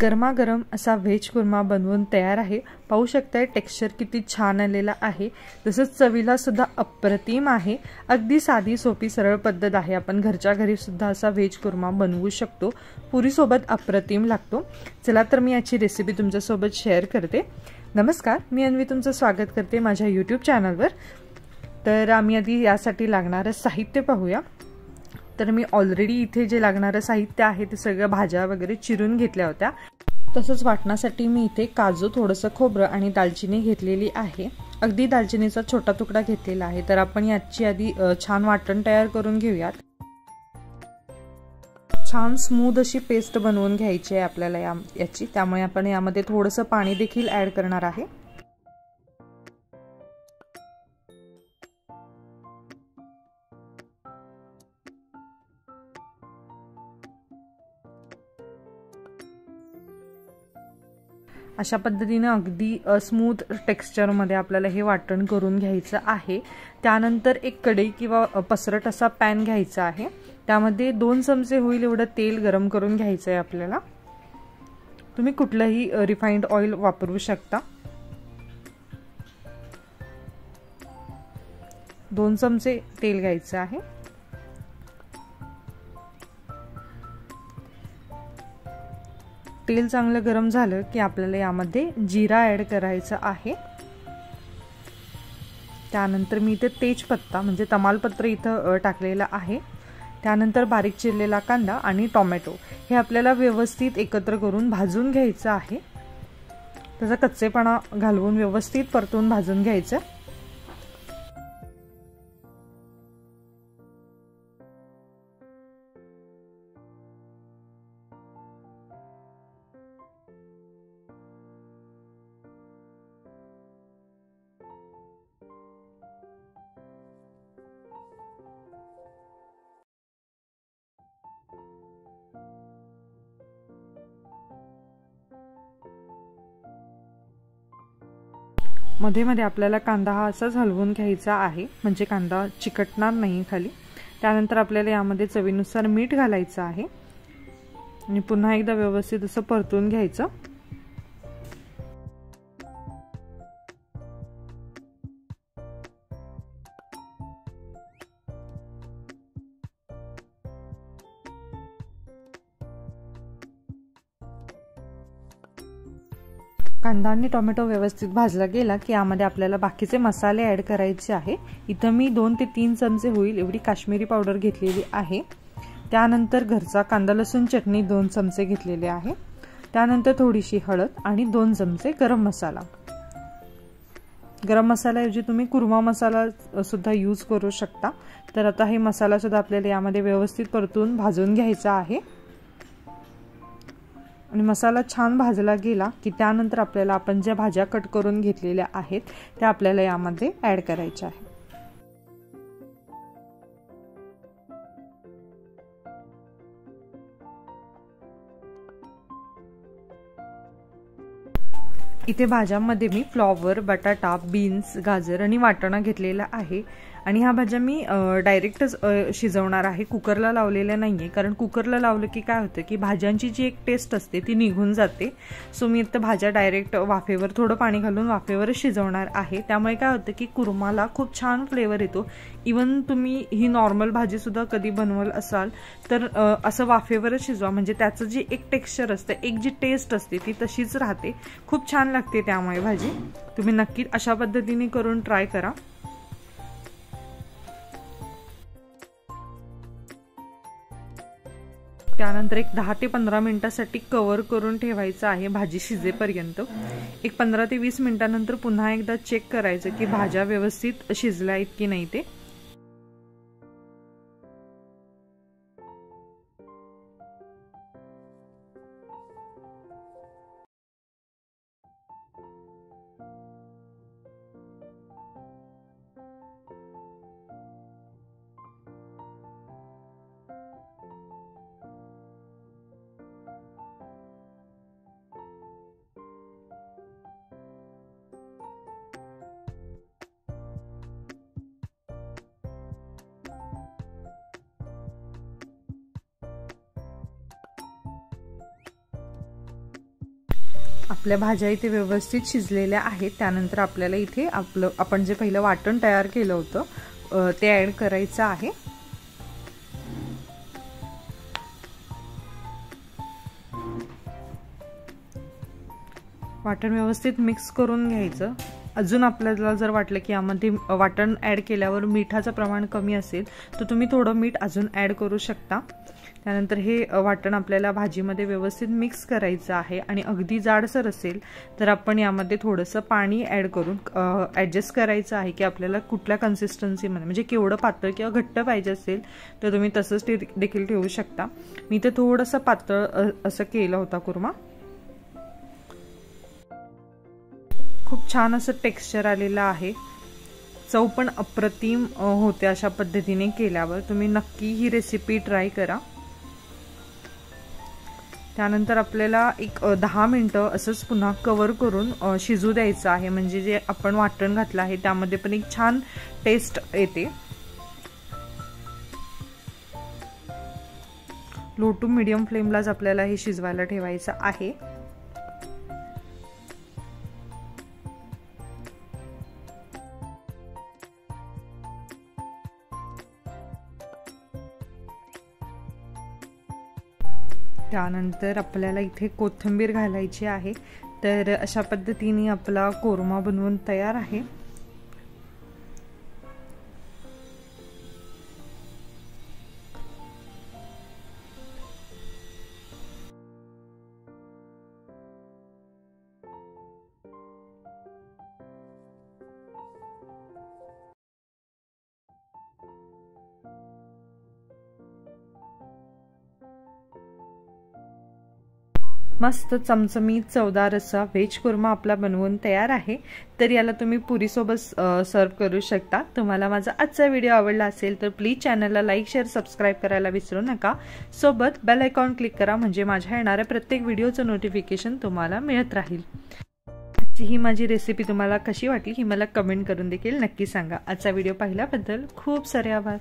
गरमागरम असा व्हेज कुर्मा बनवून तयार आहे। पाहू शकताय टेक्स्चर किती छान आलेला आहे, तसंच चवीला सुद्धा अप्रतिम आहे। अगदी साधी सोपी सरळ पद्धत आहे, आपण घरच्या घरी सुद्धा असा व्हेज कुर्मा बनवू शकतो। पुरी सोबत अप्रतिम लागतो। चला तर मी याची रेसिपी तुमच्या सोबत शेअर करते। नमस्कार, मी अन्वी तुमचं स्वागत करते माझ्या YouTube चॅनलवर। तर आम्ही आधी यासाठी लागणारे साहित्य पाहूया। तर मी ऑलरेडी इथे जे लागणारे साहित्य आहे ते सगळं भाज्या वगैरे चिरून घेतल्या होत्या। तसंच वाटण्यासाठी मी इथे काजू, थोडंसं खोबरं आणि दालचिनी घेतलेली आहे। अगदी दालचिनीचा छोटा तुकडा घेतलेला आहे। तर आपण याची आधी छान वाटण तयार करून घेऊयात। छान स्मूथ अशी पेस्ट बनवून घ्यायची आहे आपल्याला याची, त्यामुळे आपण यामध्ये थोडंसं पाणी देखील ऍड करणार आहे। अशा पद्धतीने अगदी स्मूथ टेक्स्चर मध्ये आपल्याला हे वाटण करून घ्यायचं आहे। त्यानंतर एक कढई किंवा पसरट असा पॅन घ्यायचा आहे। त्यामध्ये 2 चमचे होईल एवढं तेल गरम करून घ्यायचं आहे आपल्याला। तुम्ही कुठलंही रिफाइंड ऑइल वापरू शकता। 2 चमचे तेल घ्यायचं आहे। तेल चांगलं गरम झालं की आपल्याला यामध्ये जिरा ऍड करायचा आहे। त्यानंतर मी इथे तेजपत्ता म्हणजे तमालपत्र इथं टाकलेला आहे। त्यानंतर बारीक चिरलेला कांदा आणि टोमॅटो हे आपल्याला व्यवस्थित एकत्र करून भाजून घ्यायचं आहे। त्याचा कच्चेपणा घालवून व्यवस्थित परतून भाजून घ्यायचं। मध्ये मध्ये आपल्याला कांदा हा असाच हलवून घ्यायचा आहे, म्हणजे कांदा चिकटणार नाही खाली। त्यानंतर आपल्याला यामध्ये चवीनुसार मीठ घालायचं आहे आणि पुन्हा एकदा व्यवस्थित असं परतून घ्यायचं। कांदा आणि टोमॅटो व्यवस्थित भाजला गेला की यामध्ये आपल्याला बाकीचे मसाले ऍड करायचे आहे। इथं मी 2 ते 3 चमचे होईल एवढी काश्मीरी पावडर घेतलेली आहे। त्यानंतर घरचा कांदा लसूण चटणी 2 चमचे घेतलेले आहे। त्यानंतर थोडीशी हळद आणि 2 चमचे गरम मसाला। गरम मसाल्याऐवजी तुम्ही कुर्मा मसाला सुद्धा यूज करू शकता। तर आता हे मसाला सुद्धा आपल्याला यामध्ये व्यवस्थित परतून भाजून घ्यायचा आहे आणि मसाला छान भाजला गेला की त्यानंतर आपल्याला आपण ज्या भाज्या कट करून घेतलेल्या आहेत त्या आपल्याला यामध्ये ऍड करायच्या आहेत। इथे भाज्यांमध्ये मी फ्लॉवर, बटाटा, बीन्स, गाजर आणि वाटाणा घेतलेला आहे आणि ह्या भाज्या मी डायरेक्टच शिजवणार आहे, कुकरला लावलेल्या नाहीये। कारण कुकरला लावलं की काय होतं की भाज्यांची जी एक टेस्ट असते ती निघून जाते। सो मी इथे भाज्या डायरेक्ट वाफेवर थोडं पाणी घालून वाफेवर शिजवणार आहे। त्यामुळे काय होतं की कुर्माला खूप छान फ्लेवर येतो। इवन तुम्ही ही नॉर्मल भाजी सुद्धा कधी बनवल असाल तर असं वाफेवरच शिजवा, म्हणजे त्याचं जी एक टेक्स्चर असते, एक जी टेस्ट असते ती तशीच राहते, खूप छान लागते। त्यामुळे भाजी तुम्ही नक्की अशा पद्धतीने करून ट्राय करा। त्यानंतर एक 10 ते 15 मिनिटांसाठी कव्हर करून ठेवायचं आहे भाजी शिजेपर्यंत। एक 15 ते 20 मिनिटांनंतर पुन्हा एकदा चेक करायचं की भाज्या व्यवस्थित शिजल्या आहेत की नाही ते। आपल्या भाज्या इथे व्यवस्थित शिजलेल्या आहेत। त्यानंतर आपल्याला इथे आपण जे पहिलं वाटण तयार केलं होतं ते ॲड करायचं आहे। वाटण व्यवस्थित मिक्स करून घ्यायचं। अजून आपल्याला जर वाटलं की यामध्ये वाटण ॲड केल्यावर मिठाचं प्रमाण कमी असेल तर तुम्ही थोडं मीठ अजून ॲड करू शकता। त्यानंतर हे वाटण आपल्याला भाजीमध्ये व्यवस्थित मिक्स करायचं आहे आणि अगदी जाडसर असेल तर आपण यामध्ये थोडंसं पाणी ॲड करून ॲडजस्ट करायचं आहे की आपल्याला कुठल्या कन्सिस्टन्सीमध्ये, म्हणजे केवढं पातळ किंवा घट्ट पाहिजे असेल तर तुम्ही तसंच देखील ठेवू शकता। मी तर थोडंसं पातळ असं केलं होता कुर्मा। खूप छान असं टेक्स्चर आलेलं आहे, चव पण अप्रतिम होते अशा पद्धतीने केल्यावर। तुम्ही नक्की ही रेसिपी ट्राय करा। त्यानंतर आपल्याला एक 10 मिनिटं असंच पुन्हा कव्हर करून शिजू द्यायचं आहे, म्हणजे जे आपण वाटण घातलं आहे त्यामध्ये पण एक छान टेस्ट येते। लो टू मीडियम फ्लेमलाच आपल्याला हे शिजवायला ठेवायचं आहे। त्यानंतर आपल्याला इथे कोथिंबीर घालायची आहे। तर अशा पद्धतीने आपला कोरमा बनवून तयार आहे। मस्त चमचमीत चवदार असा व्हेज कुर्मा आपला बनवून तयार आहे। तर याला तुम्ही पुरीसोबत सर्व करू शकता। तुम्हाला माझा आजचा व्हिडिओ आवडला असेल तर प्लीज चॅनलला लाईक शेअर सबस्क्राईब करायला विसरू नका। सोबत बेल आयकॉन क्लिक करा, म्हणजे माझ्या येणाऱ्या प्रत्येक व्हिडिओचं नोटिफिकेशन तुम्हाला मिळत राहील। आजची ही माझी रेसिपी तुम्हाला कशी वाटली ही मला कमेंट करून देखील नक्की सांगा। आजचा व्हिडिओ पाहिल्याबद्दल खूप सारे आभार।